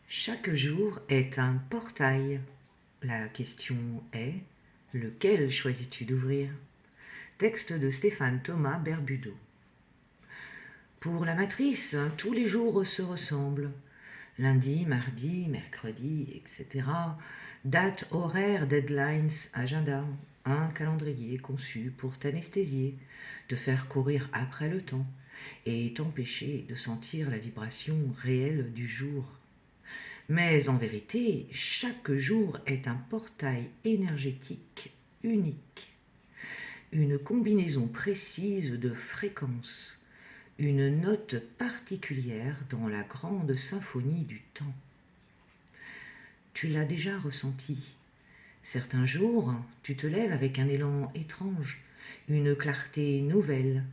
Chaque jour est un portail. La question est, lequel choisis-tu d'ouvrir? Texte de Stéphane Thomas Berbudo. Pour la matrice, tous les jours se ressemblent. Lundi, mardi, mercredi, etc. Date, horaire, deadlines, agenda. Un calendrier conçu pour t'anesthésier, te faire courir après le temps et t'empêcher de sentir la vibration réelle du jour. Mais en vérité, chaque jour est un portail énergétique unique, une combinaison précise de fréquences, une note particulière dans la grande symphonie du temps. Tu l'as déjà ressenti. Certains jours, tu te lèves avec un élan étrange, une clarté nouvelle.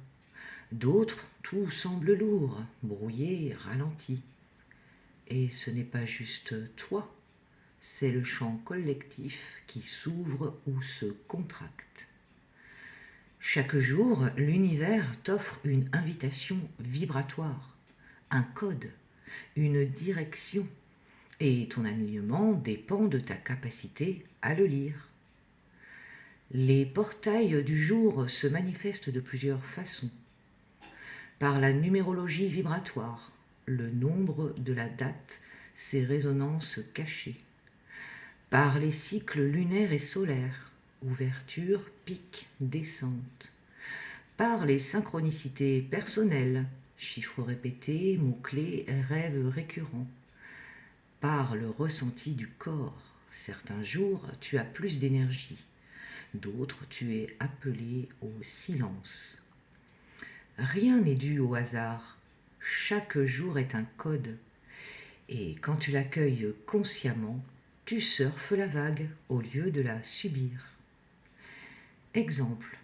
D'autres, tout semble lourd, brouillé, ralenti. Et ce n'est pas juste toi, c'est le champ collectif qui s'ouvre ou se contracte. Chaque jour, l'univers t'offre une invitation vibratoire, un code, une direction, et ton alignement dépend de ta capacité à le lire. Les portails du jour se manifestent de plusieurs façons. Par la numérologie vibratoire, le nombre de la date, ses résonances cachées. Par les cycles lunaires et solaires, ouverture, pic, descente. Par les synchronicités personnelles, chiffres répétés, mots-clés, rêves récurrents. Par le ressenti du corps, certains jours tu as plus d'énergie, d'autres tu es appelé au silence. Rien n'est dû au hasard, chaque jour est un code, et quand tu l'accueilles consciemment, tu surfes la vague au lieu de la subir. Exemple.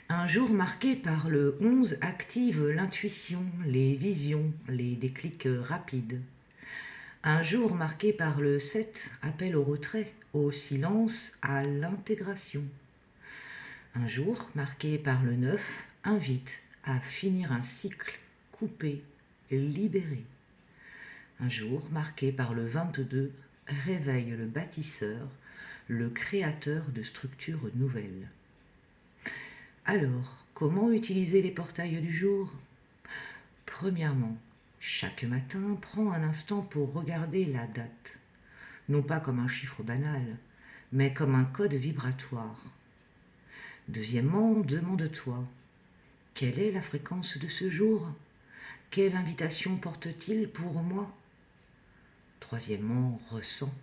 Un jour marqué par le 11 active l'intuition, les visions, les déclics rapides. Un jour marqué par le 7 appelle au retrait, au silence, à l'intégration. Un jour marqué par le 9 invite à finir un cycle, couper, libérer. Un jour marqué par le 22 réveille le bâtisseur, le créateur de structures nouvelles. Alors, comment utiliser les portails du jour? Premièrement, chaque matin, prends un instant pour regarder la date, non pas comme un chiffre banal, mais comme un code vibratoire. Deuxièmement, demande-toi, quelle est la fréquence de ce jour? Quelle invitation porte-t-il pour moi? Troisièmement, ressens.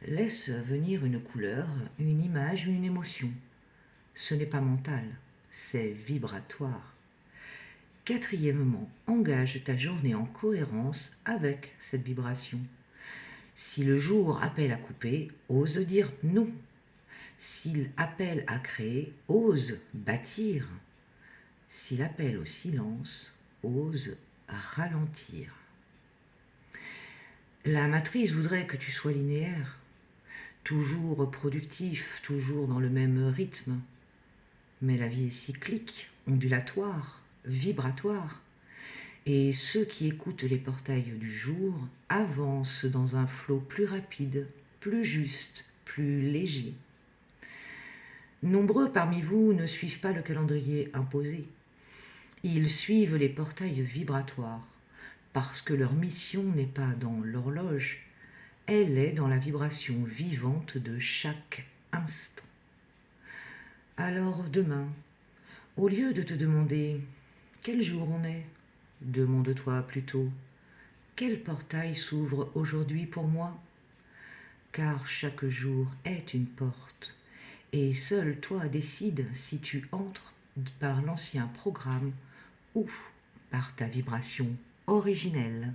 Laisse venir une couleur, une image, une émotion. Ce n'est pas mental, c'est vibratoire. Quatrièmement, engage ta journée en cohérence avec cette vibration. Si le jour appelle à couper, ose dire non. S'il appelle à créer, ose bâtir. S'il appelle au silence, ose ralentir. La matrice voudrait que tu sois linéaire, toujours productif, toujours dans le même rythme. Mais la vie est cyclique, ondulatoire, vibratoire. Et ceux qui écoutent les portails du jour avancent dans un flot plus rapide, plus juste, plus léger. Nombreux parmi vous ne suivent pas le calendrier imposé. Ils suivent les portails vibratoires parce que leur mission n'est pas dans l'horloge, elle est dans la vibration vivante de chaque instant. Alors demain, au lieu de te demander quel jour on est, demande-toi plutôt quel portail s'ouvre aujourd'hui pour moi? Car chaque jour est une porte et seul toi décides si tu entres par l'ancien programme ou par ta vibration originelle.